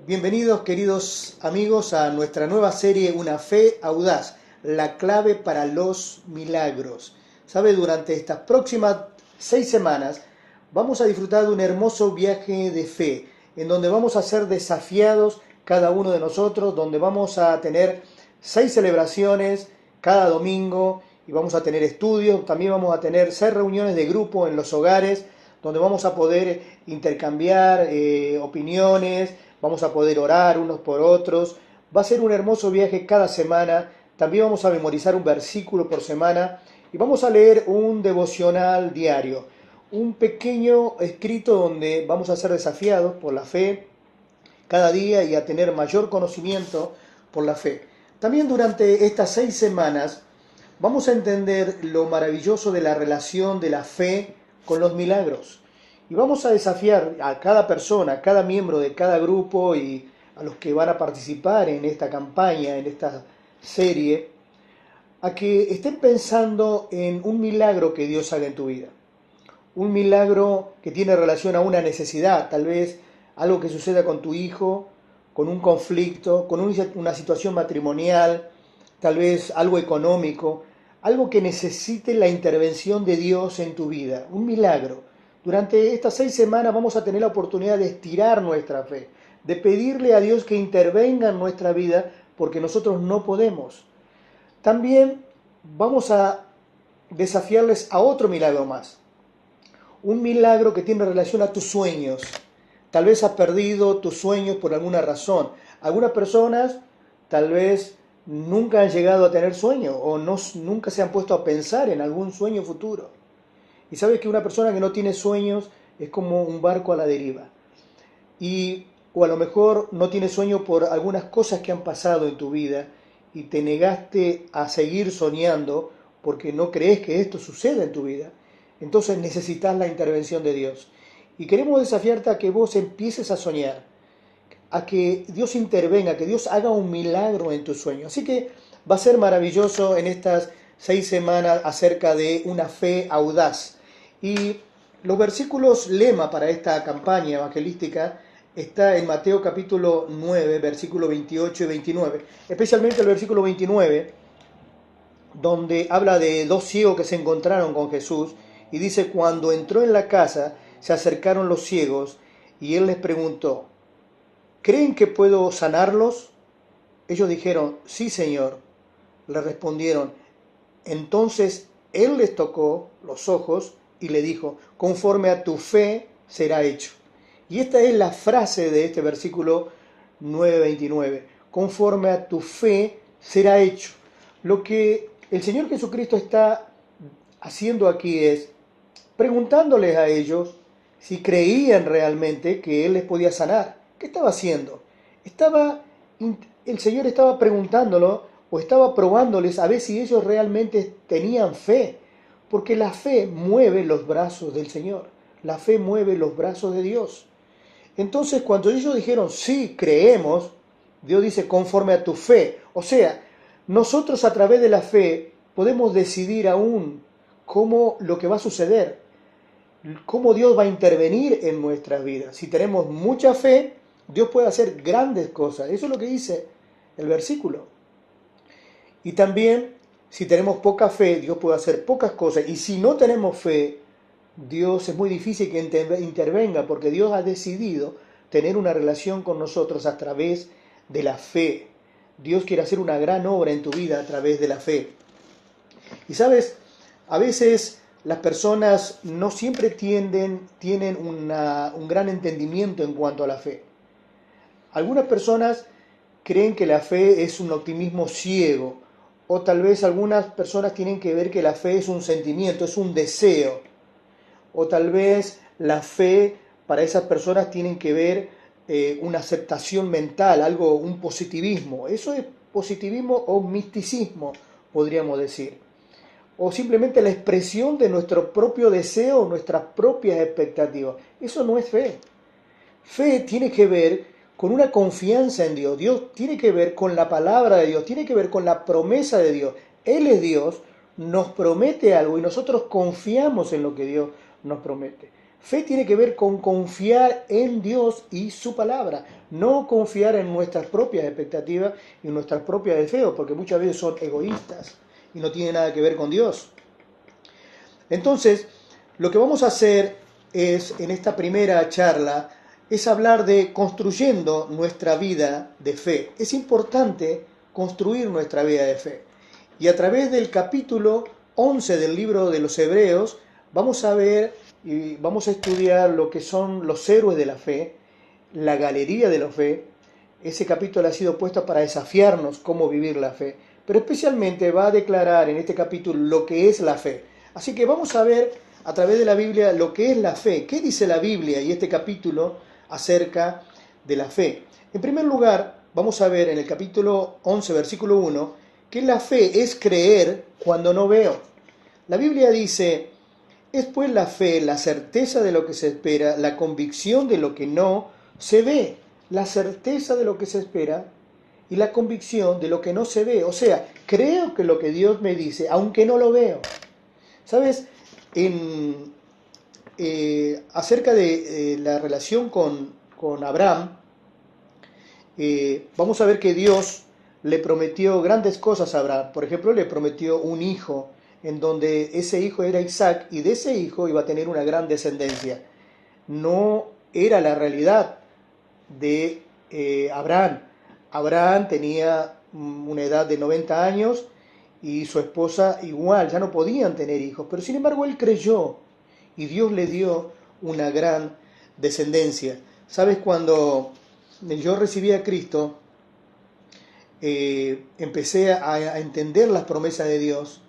Bienvenidos queridos amigos a nuestra nueva serie Una fe audaz, la clave para los milagros. Sabe, durante estas próximas 6 semanas vamos a disfrutar de un hermoso viaje de fe, en donde vamos a ser desafiados cada uno de nosotros, donde vamos a tener 6 celebraciones cada domingo y vamos a tener estudios, también vamos a tener 6 reuniones de grupo en los hogares, donde vamos a poder intercambiar opiniones, vamos a poder orar unos por otros. Va a ser un hermoso viaje cada semana. También vamos a memorizar un versículo por semana y vamos a leer un devocional diario, un pequeño escrito donde vamos a ser desafiados por la fe cada día y a tener mayor conocimiento por la fe. También durante estas 6 semanas vamos a entender lo maravilloso de la relación de la fe con los milagros. Y vamos a desafiar a cada persona, a cada miembro de cada grupo y a los que van a participar en esta campaña, en esta serie, a que estén pensando en un milagro que Dios haga en tu vida. Un milagro que tiene relación a una necesidad, tal vez algo que suceda con tu hijo, con un conflicto, con una situación matrimonial, tal vez algo económico, algo que necesite la intervención de Dios en tu vida, un milagro. Durante estas 6 semanas vamos a tener la oportunidad de estirar nuestra fe, de pedirle a Dios que intervenga en nuestra vida porque nosotros no podemos. También vamos a desafiarles a otro milagro más, un milagro que tiene relación a tus sueños. Tal vez has perdido tus sueños por alguna razón. Algunas personas tal vez nunca han llegado a tener sueños o nunca se han puesto a pensar en algún sueño futuro. Y sabes que una persona que no tiene sueños es como un barco a la deriva. O a lo mejor no tienes sueño por algunas cosas que han pasado en tu vida y te negaste a seguir soñando porque no crees que esto suceda en tu vida. Entonces necesitas la intervención de Dios. Y queremos desafiarte a que vos empieces a soñar, a que Dios intervenga, que Dios haga un milagro en tu sueño. Así que va a ser maravilloso en estas 6 semanas acerca de una fe audaz. Y los versículos lema para esta campaña evangelística está en Mateo capítulo 9, versículos 28 y 29. Especialmente el versículo 29, donde habla de 2 ciegos que se encontraron con Jesús y dice: cuando entró en la casa, se acercaron los ciegos y él les preguntó: ¿creen que puedo sanarlos? Ellos dijeron: sí, Señor. Le respondieron. Entonces él les tocó los ojos y le dijo: conforme a tu fe será hecho. Y esta es la frase de este versículo 9:29. Conforme a tu fe será hecho. Lo que el Señor Jesucristo está haciendo aquí es preguntándoles a ellos si creían realmente que Él les podía sanar. ¿Qué estaba haciendo? El Señor estaba preguntándolo o estaba probándoles a ver si ellos realmente tenían fe, porque la fe mueve los brazos del Señor, la fe mueve los brazos de Dios. Entonces, cuando ellos dijeron sí, creemos, Dios dice conforme a tu fe. O sea, nosotros a través de la fe podemos decidir aún cómo lo que va a suceder, cómo Dios va a intervenir en nuestras vidas. Si tenemos mucha fe, Dios puede hacer grandes cosas. Eso es lo que dice el versículo. Y también, si tenemos poca fe, Dios puede hacer pocas cosas. Y si no tenemos fe, Dios es muy difícil que intervenga, porque Dios ha decidido tener una relación con nosotros a través de la fe. Dios quiere hacer una gran obra en tu vida a través de la fe. Y sabes, a veces las personas no siempre tienen un gran entendimiento en cuanto a la fe. Algunas personas creen que la fe es un optimismo ciego, o tal vez algunas personas tienen que ver que la fe es un sentimiento, es un deseo, o tal vez la fe para esas personas tienen que ver una aceptación mental, un positivismo. Eso es positivismo o misticismo, podríamos decir. O simplemente la expresión de nuestro propio deseo, nuestras propias expectativas. Eso no es fe. Fe tiene que ver con una confianza en Dios. Dios tiene que ver con la palabra de Dios, tiene que ver con la promesa de Dios. Él es Dios, nos promete algo y nosotros confiamos en lo que Dios nos promete. Fe tiene que ver con confiar en Dios y su palabra, no confiar en nuestras propias expectativas y nuestras propias deseos, porque muchas veces son egoístas y no tienen nada que ver con Dios. Entonces, lo que vamos a hacer es, en esta primera charla, es hablar de construyendo nuestra vida de fe. Es importante construir nuestra vida de fe. Y a través del capítulo 11 del libro de los Hebreos, vamos a ver y vamos a estudiar lo que son los héroes de la fe, la galería de la fe. Ese capítulo ha sido puesto para desafiarnos cómo vivir la fe, pero especialmente va a declarar en este capítulo lo que es la fe. Así que vamos a ver a través de la Biblia lo que es la fe. ¿Qué dice la Biblia y este capítulo acerca de la fe? En primer lugar, vamos a ver en el capítulo 11, versículo 1, que la fe es creer cuando no veo. La Biblia dice: es pues la fe, la certeza de lo que se espera, la convicción de lo que no se ve. La certeza de lo que se espera y la convicción de lo que no se ve. O sea, creo que lo que Dios me dice, aunque no lo veo. ¿Sabes? Acerca de la relación con Abraham, vamos a ver que Dios le prometió grandes cosas a Abraham. Por ejemplo, le prometió un hijo, en donde ese hijo era Isaac, y de ese hijo iba a tener una gran descendencia. No era la realidad de Abraham. Abraham tenía una edad de 90 años y su esposa igual, ya no podían tener hijos, pero sin embargo él creyó y Dios le dio una gran descendencia. ¿Sabes? Cuando yo recibí a Cristo, empecé a entender las promesas de Dios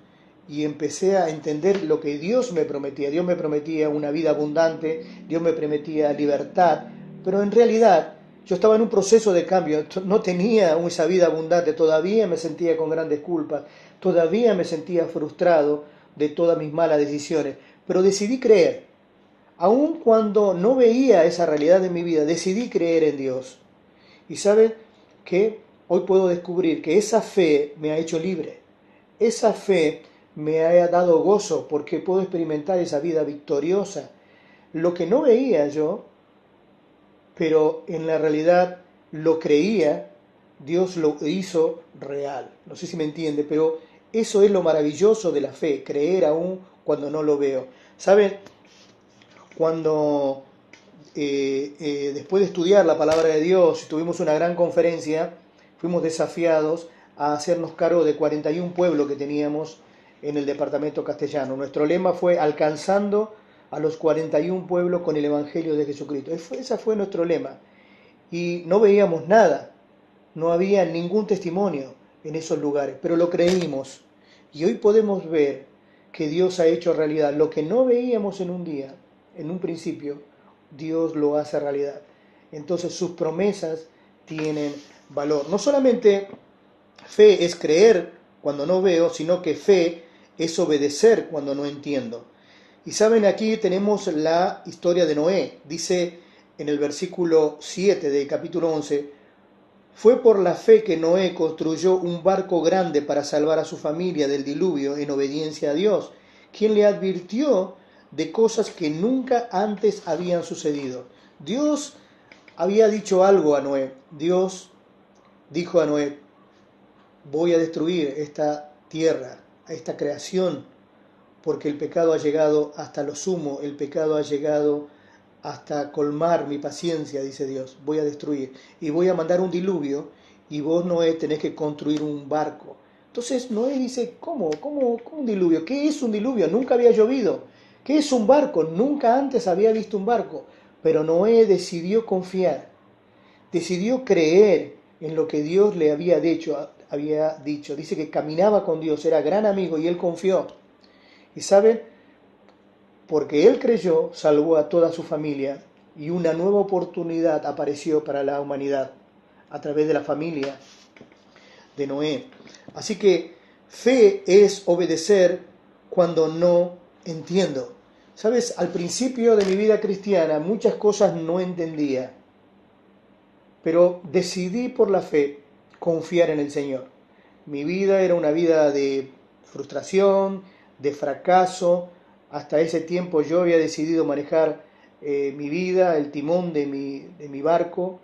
y empecé a entender lo que Dios me prometía. Dios me prometía una vida abundante, Dios me prometía libertad, pero en realidad yo estaba en un proceso de cambio, no tenía esa vida abundante, todavía me sentía con grandes culpas, todavía me sentía frustrado de todas mis malas decisiones, pero decidí creer. Aun cuando no veía esa realidad en mi vida, decidí creer en Dios. Y ¿saben qué? Hoy puedo descubrir que esa fe me ha hecho libre. Esa fe me ha dado gozo porque puedo experimentar esa vida victoriosa. Lo que no veía yo, pero en la realidad lo creía, Dios lo hizo real. No sé si me entiende, pero eso es lo maravilloso de la fe, creer aún cuando no lo veo. ¿Saben? Cuando después de estudiar la palabra de Dios, tuvimos una gran conferencia, fuimos desafiados a hacernos cargo de 41 pueblos que teníamos en el departamento castellano. Nuestro lema fue alcanzando a los 41 pueblos con el Evangelio de Jesucristo. Ese fue nuestro lema. Y no veíamos nada, no había ningún testimonio en esos lugares, pero lo creímos. Y hoy podemos ver que Dios ha hecho realidad lo que no veíamos en un día, en un principio. Dios lo hace realidad. Entonces sus promesas tienen valor. No solamente fe es creer cuando no veo, sino que fe es obedecer cuando no entiendo. Y saben, aquí tenemos la historia de Noé. Dice en el versículo 7 del capítulo 11, fue por la fe que Noé construyó un barco grande para salvar a su familia del diluvio en obediencia a Dios, quien le advirtió de cosas que nunca antes habían sucedido. Dios había dicho algo a Noé. Dios dijo a Noé: voy a destruir esta tierra, esta creación, porque el pecado ha llegado hasta lo sumo, el pecado ha llegado hasta colmar mi paciencia, dice Dios. Voy a destruir y voy a mandar un diluvio y vos, Noé, tenés que construir un barco. Entonces Noé dice: ¿Cómo un diluvio? ¿Qué es un diluvio? Nunca había llovido. ¿Qué es un barco? Nunca antes había visto un barco. Pero Noé decidió confiar, decidió creer en lo que Dios le había dicho. Dice que caminaba con Dios, era gran amigo y él confió. Y saben, porque él creyó, salvó a toda su familia y una nueva oportunidad apareció para la humanidad a través de la familia de Noé. Así que fe es obedecer cuando no entiendo. Sabes, al principio de mi vida cristiana muchas cosas no entendía, pero decidí por la fe confiar en el Señor. Mi vida era una vida de frustración, de fracaso. Hasta ese tiempo yo había decidido manejar mi vida, el timón de mi barco,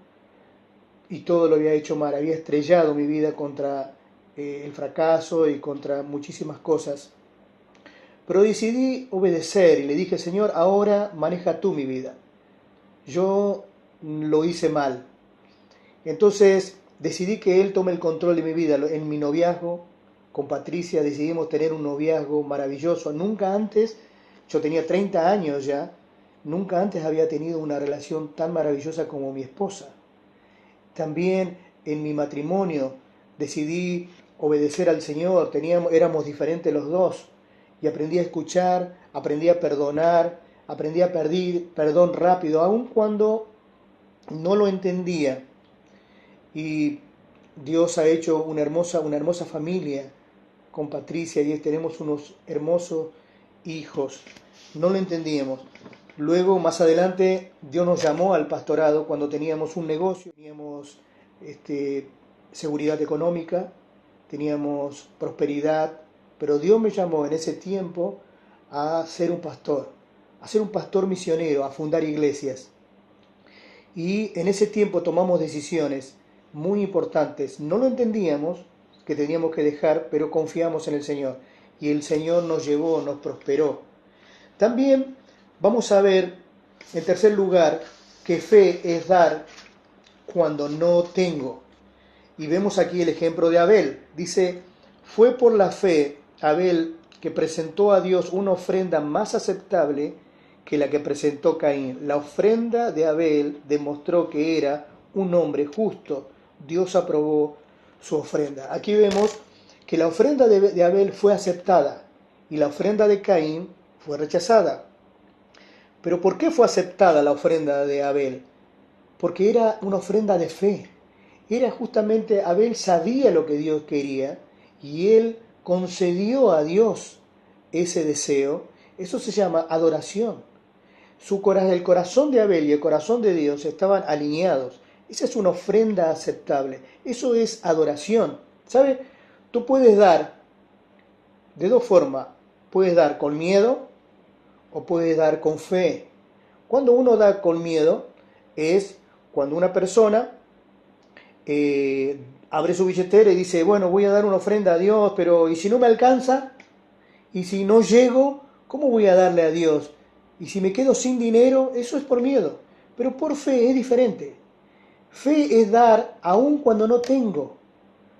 y todo lo había hecho mal, había estrellado mi vida contra el fracaso y contra muchísimas cosas. Pero decidí obedecer y le dije, Señor, ahora maneja tú mi vida. Yo lo hice mal. Entonces decidí que Él tome el control de mi vida. En mi noviazgo con Patricia decidimos tener un noviazgo maravilloso. Nunca antes, yo tenía 30 años ya, nunca antes había tenido una relación tan maravillosa como mi esposa. También en mi matrimonio decidí obedecer al Señor, éramos diferentes los dos y aprendí a escuchar, aprendí a perdonar, aprendí a pedir perdón rápido, aun cuando no lo entendía. Y Dios ha hecho una hermosa familia con Patricia y tenemos unos hermosos hijos. No lo entendíamos. Luego, más adelante, Dios nos llamó al pastorado cuando teníamos un negocio, teníamos seguridad económica, teníamos prosperidad, pero Dios me llamó en ese tiempo a ser un pastor misionero, a fundar iglesias. Y en ese tiempo tomamos decisiones muy importantes. No lo entendíamos, que teníamos que dejar, pero confiamos en el Señor. Y el Señor nos llevó, nos prosperó. También vamos a ver, en tercer lugar, que fe es dar cuando no tengo. Y vemos aquí el ejemplo de Abel. Dice, fue por la fe Abel que presentó a Dios una ofrenda más aceptable que la que presentó Caín. La ofrenda de Abel demostró que era un hombre justo. Dios aprobó su ofrenda. Aquí vemos que la ofrenda de Abel fue aceptada y la ofrenda de Caín fue rechazada. Pero ¿por qué fue aceptada la ofrenda de Abel? Porque era una ofrenda de fe. Era justamente, Abel sabía lo que Dios quería y él concedió a Dios ese deseo. Eso se llama adoración. El corazón de Abel y el corazón de Dios estaban alineados. Esa es una ofrenda aceptable. Eso es adoración. ¿Sabe? Tú puedes dar de dos formas. Puedes dar con miedo o puedes dar con fe. Cuando uno da con miedo es cuando una persona abre su billetera y dice, bueno, voy a dar una ofrenda a Dios, pero ¿y si no me alcanza? ¿Y si no llego? ¿Cómo voy a darle a Dios? Y si me quedo sin dinero, eso es por miedo. Pero por fe es diferente. Fe es dar aun cuando no tengo.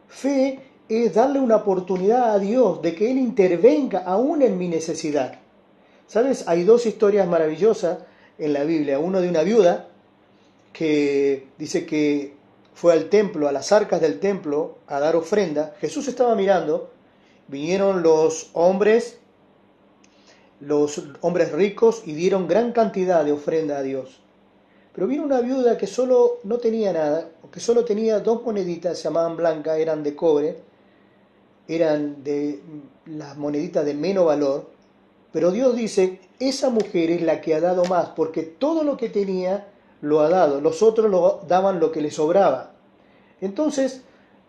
Fe es darle una oportunidad a Dios de que Él intervenga aún en mi necesidad. ¿Sabes? Hay dos historias maravillosas en la Biblia. Uno de una viuda que dice que fue al templo, a las arcas del templo, a dar ofrenda. Jesús estaba mirando, vinieron los hombres ricos y dieron gran cantidad de ofrenda a Dios. Pero vino una viuda que solo no tenía nada, que solo tenía dos moneditas, se llamaban blancas, eran de cobre, eran de las moneditas de menos valor, pero Dios dice, esa mujer es la que ha dado más, porque todo lo que tenía lo ha dado, los otros lo daban lo que les sobraba. Entonces,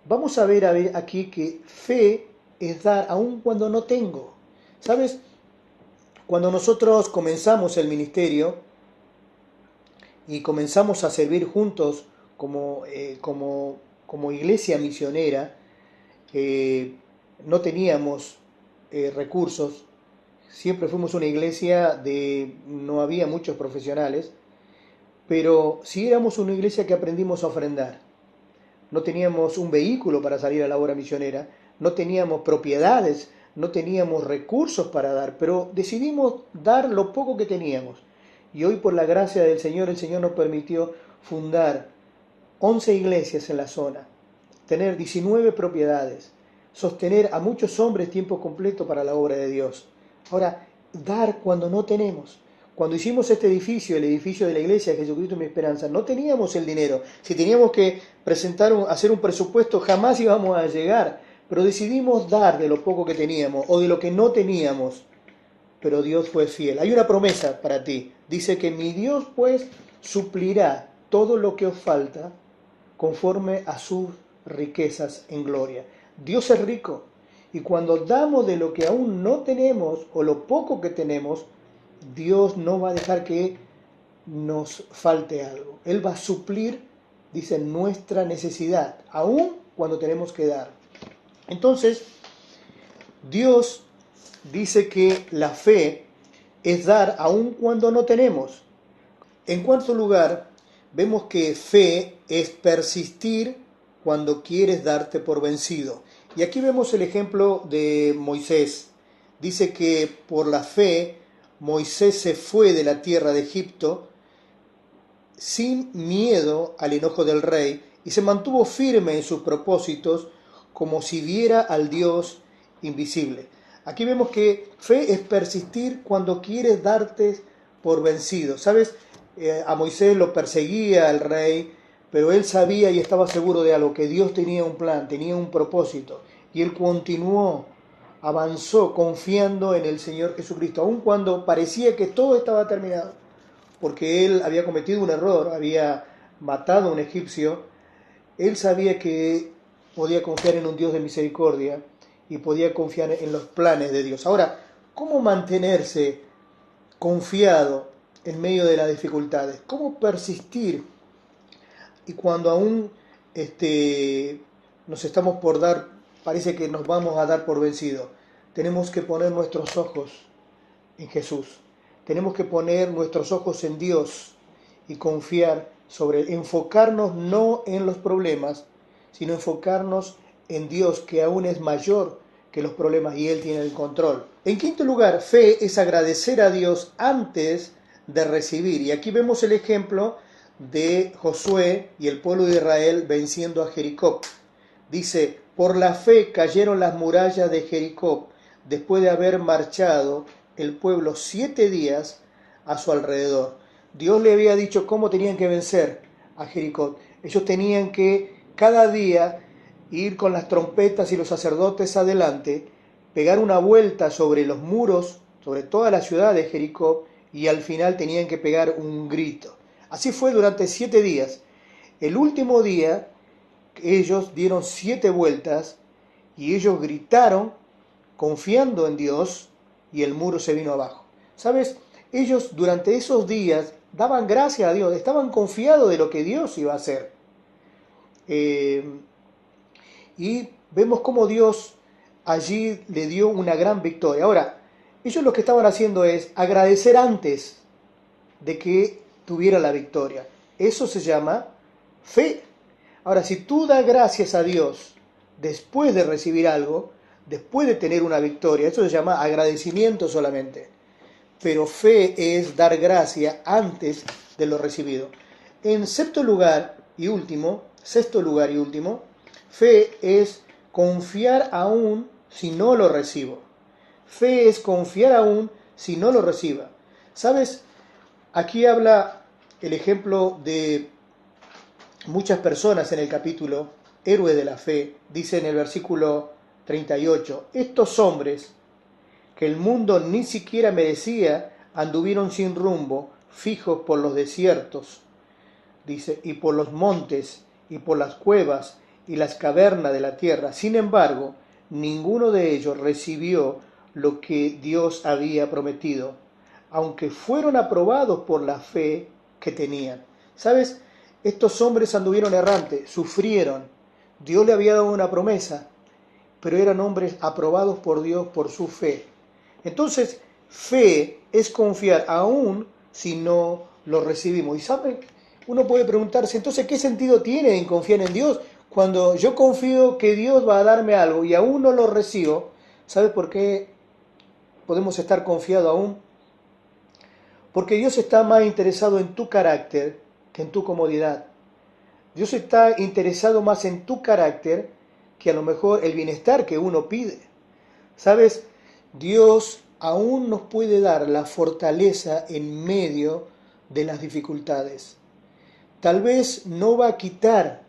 vamos a ver aquí que fe es dar aun cuando no tengo. ¿Sabes? Cuando nosotros comenzamos el ministerio y comenzamos a servir juntos como iglesia misionera, no teníamos recursos. Siempre fuimos una iglesia no había muchos profesionales, pero sí éramos una iglesia que aprendimos a ofrendar. No teníamos un vehículo para salir a la obra misionera, no teníamos propiedades, no teníamos recursos para dar, pero decidimos dar lo poco que teníamos. Y hoy, por la gracia del Señor, el Señor nos permitió fundar 11 iglesias en la zona, tener 19 propiedades, sostener a muchos hombres tiempo completo para la obra de Dios. Ahora, dar cuando no tenemos. Cuando hicimos este edificio, el edificio de la iglesia de Jesucristo mi esperanza, no teníamos el dinero. Si teníamos que hacer un presupuesto, jamás íbamos a llegar. Pero decidimos dar de lo poco que teníamos o de lo que no teníamos. Pero Dios fue fiel. Hay una promesa para ti. Dice que mi Dios pues suplirá todo lo que os falta conforme a sus riquezas en gloria. Dios es rico. Y cuando damos de lo que aún no tenemos o lo poco que tenemos, Dios no va a dejar que nos falte algo. Él va a suplir, dice, nuestra necesidad, aún cuando tenemos que dar. Entonces, Dios dice que la fe es dar aún cuando no tenemos. En cuarto lugar, vemos que fe es persistir cuando quieres darte por vencido. Y aquí vemos el ejemplo de Moisés. Dice que por la fe Moisés se fue de la tierra de Egipto sin miedo al enojo del rey y se mantuvo firme en sus propósitos como si viera al Dios invisible. Aquí vemos que fe es persistir cuando quieres darte por vencido. ¿Sabes? A Moisés lo perseguía el rey, pero él sabía y estaba seguro de algo, que Dios tenía un plan, tenía un propósito, y él continuó, avanzó confiando en el Señor Jesucristo, aun cuando parecía que todo estaba terminado, porque él había cometido un error, había matado a un egipcio. Él sabía que podía confiar en un Dios de misericordia y podía confiar en los planes de Dios. Ahora, ¿cómo mantenerse confiado en medio de las dificultades? ¿Cómo persistir? Y cuando aún nos estamos por dar, parece que nos vamos a dar por vencido, tenemos que poner nuestros ojos en Jesús. Tenemos que poner nuestros ojos en Dios y confiar sobre Él. Enfocarnos no en los problemas, sino enfocarnos en Dios, que aún es mayor que los problemas y Él tiene el control. En quinto lugar, fe es agradecer a Dios antes de recibir. Y aquí vemos el ejemplo de Josué y el pueblo de Israel venciendo a Jericó. Dice, por la fe cayeron las murallas de Jericó después de haber marchado el pueblo 7 días a su alrededor. Dios le había dicho cómo tenían que vencer a Jericó. Ellos tenían que cada día ir con las trompetas y los sacerdotes adelante, pegar una vuelta sobre los muros, sobre toda la ciudad de Jericó, y al final tenían que pegar un grito. Así fue durante 7 días. El último día ellos dieron 7 vueltas y ellos gritaron confiando en Dios y el muro se vino abajo. ¿Sabes? Ellos durante esos días daban gracias a Dios, estaban confiados de lo que Dios iba a hacer. Y vemos cómo Dios allí le dio una gran victoria. Ahora, ellos lo que estaban haciendo es agradecer antes de que tuviera la victoria. Eso se llama fe. Ahora, si tú das gracias a Dios después de recibir algo, después de tener una victoria, eso se llama agradecimiento solamente. Pero fe es dar gracia antes de lo recibido. En sexto lugar y último, fe es confiar aún si no lo recibo. Fe es confiar aún si no lo reciba. ¿Sabes? Aquí habla el ejemplo de muchas personas en el capítulo Héroe de la Fe. Dice en el versículo 38, estos hombres que el mundo ni siquiera merecía anduvieron sin rumbo, fijos por los desiertos, dice, y por los montes, y por las cuevas, y las cavernas de la tierra. Sin embargo, ninguno de ellos recibió lo que Dios había prometido, aunque fueron aprobados por la fe que tenían. ¿Sabes? Estos hombres anduvieron errantes, sufrieron. Dios le había dado una promesa, pero eran hombres aprobados por Dios por su fe. Entonces, fe es confiar aún si no lo recibimos. Y saben, uno puede preguntarse, entonces, ¿qué sentido tiene en confiar en Dios? Cuando yo confío que Dios va a darme algo y aún no lo recibo, ¿sabe por qué podemos estar confiados aún? Porque Dios está más interesado en tu carácter que en tu comodidad. Dios está interesado más en tu carácter que a lo mejor el bienestar que uno pide. ¿Sabes? Dios aún nos puede dar la fortaleza en medio de las dificultades. Tal vez no va a quitar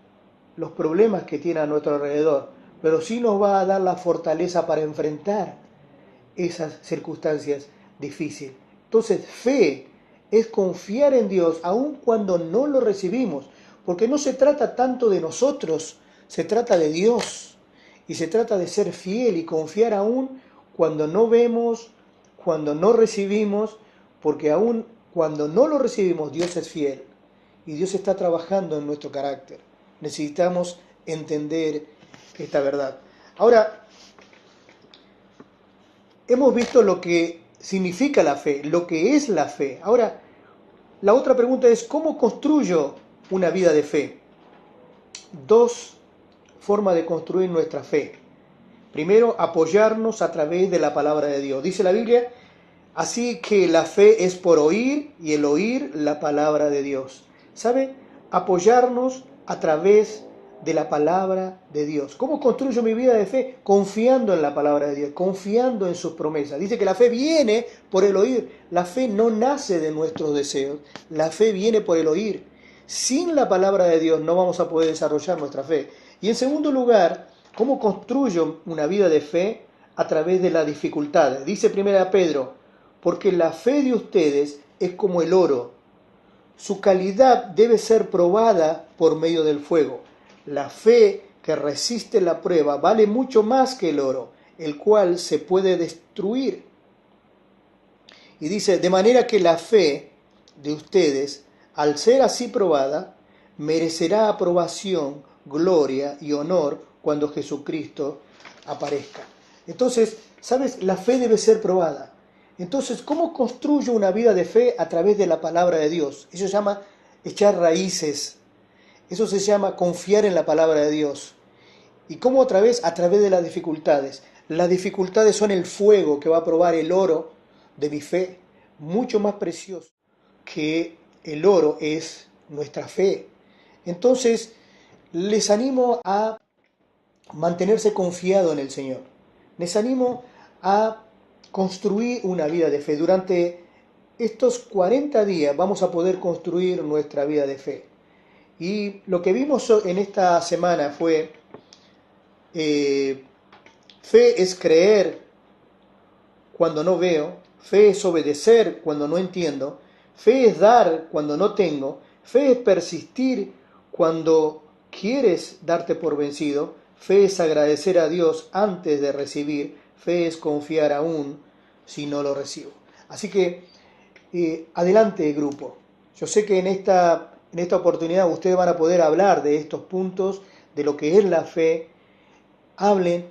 los problemas que tiene a nuestro alrededor, pero sí nos va a dar la fortaleza para enfrentar esas circunstancias difíciles. Entonces, fe es confiar en Dios aun cuando no lo recibimos, porque no se trata tanto de nosotros, se trata de Dios, y se trata de ser fiel y confiar aún cuando no vemos, cuando no recibimos, porque aún cuando no lo recibimos, Dios es fiel y Dios está trabajando en nuestro carácter. Necesitamos entender esta verdad. Ahora, hemos visto lo que significa la fe, lo que es la fe. Ahora, la otra pregunta es, ¿cómo construyo una vida de fe? Dos formas de construir nuestra fe. Primero, apoyarnos a través de la palabra de Dios. Dice la Biblia, así que la fe es por oír y el oír la palabra de Dios. ¿Sabe? Apoyarnos a través de la palabra de Dios. ¿Cómo construyo mi vida de fe? Confiando en la palabra de Dios, confiando en sus promesas. Dice que la fe viene por el oír. La fe no nace de nuestros deseos, la fe viene por el oír. Sin la palabra de Dios no vamos a poder desarrollar nuestra fe. Y en segundo lugar, ¿cómo construyo una vida de fe? A través de las dificultades. Dice 1 Pedro, porque la fe de ustedes es como el oro. Su calidad debe ser probada por medio del fuego. La fe que resiste la prueba vale mucho más que el oro, el cual se puede destruir. Y dice, de manera que la fe de ustedes, al ser así probada, merecerá aprobación, gloria y honor cuando Jesucristo aparezca. Entonces, ¿sabes? La fe debe ser probada. Entonces, ¿cómo construyo una vida de fe? A través de la palabra de Dios. Eso se llama echar raíces. Eso se llama confiar en la palabra de Dios. ¿Y cómo otra vez? A través de las dificultades. Las dificultades son el fuego que va a probar el oro de mi fe, mucho más precioso que el oro es nuestra fe. Entonces, les animo a mantenerse confiado en el Señor. Les animo a construir una vida de fe. Durante estos 40 días vamos a poder construir nuestra vida de fe. Y lo que vimos en esta semana fue, fe es creer cuando no veo, fe es obedecer cuando no entiendo, fe es dar cuando no tengo, fe es persistir cuando quieres darte por vencido, fe es agradecer a Dios antes de recibir, fe es confiar aún si no lo recibo. Así que adelante, grupo. Yo sé que en esta oportunidad ustedes van a poder hablar de estos puntos, de lo que es la fe. Hablen,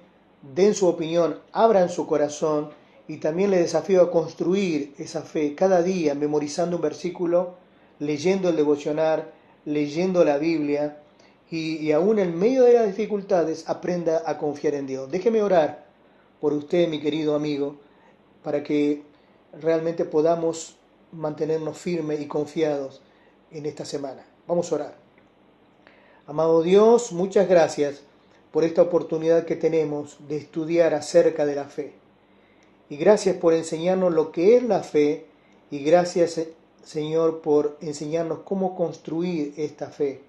den su opinión, abran su corazón y también les desafío a construir esa fe cada día, memorizando un versículo, leyendo el devocional, leyendo la Biblia y aún en medio de las dificultades aprenda a confiar en Dios. Déjeme orar por usted, mi querido amigo, para que realmente podamos mantenernos firmes y confiados en esta semana. Vamos a orar. Amado Dios, muchas gracias por esta oportunidad que tenemos de estudiar acerca de la fe. Y gracias por enseñarnos lo que es la fe y gracias, Señor, por enseñarnos cómo construir esta fe.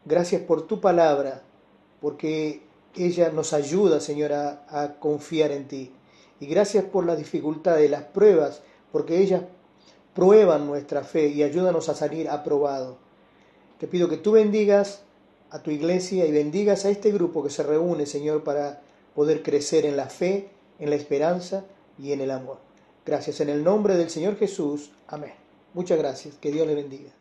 Gracias por tu palabra, porque ella nos ayuda, Señor, a confiar en ti. Y gracias por las dificultades, las pruebas, porque ellas prueban nuestra fe y ayúdanos a salir aprobados. Te pido que tú bendigas a tu iglesia y bendigas a este grupo que se reúne, Señor, para poder crecer en la fe, en la esperanza y en el amor. Gracias en el nombre del Señor Jesús. Amén. Muchas gracias. Que Dios le bendiga.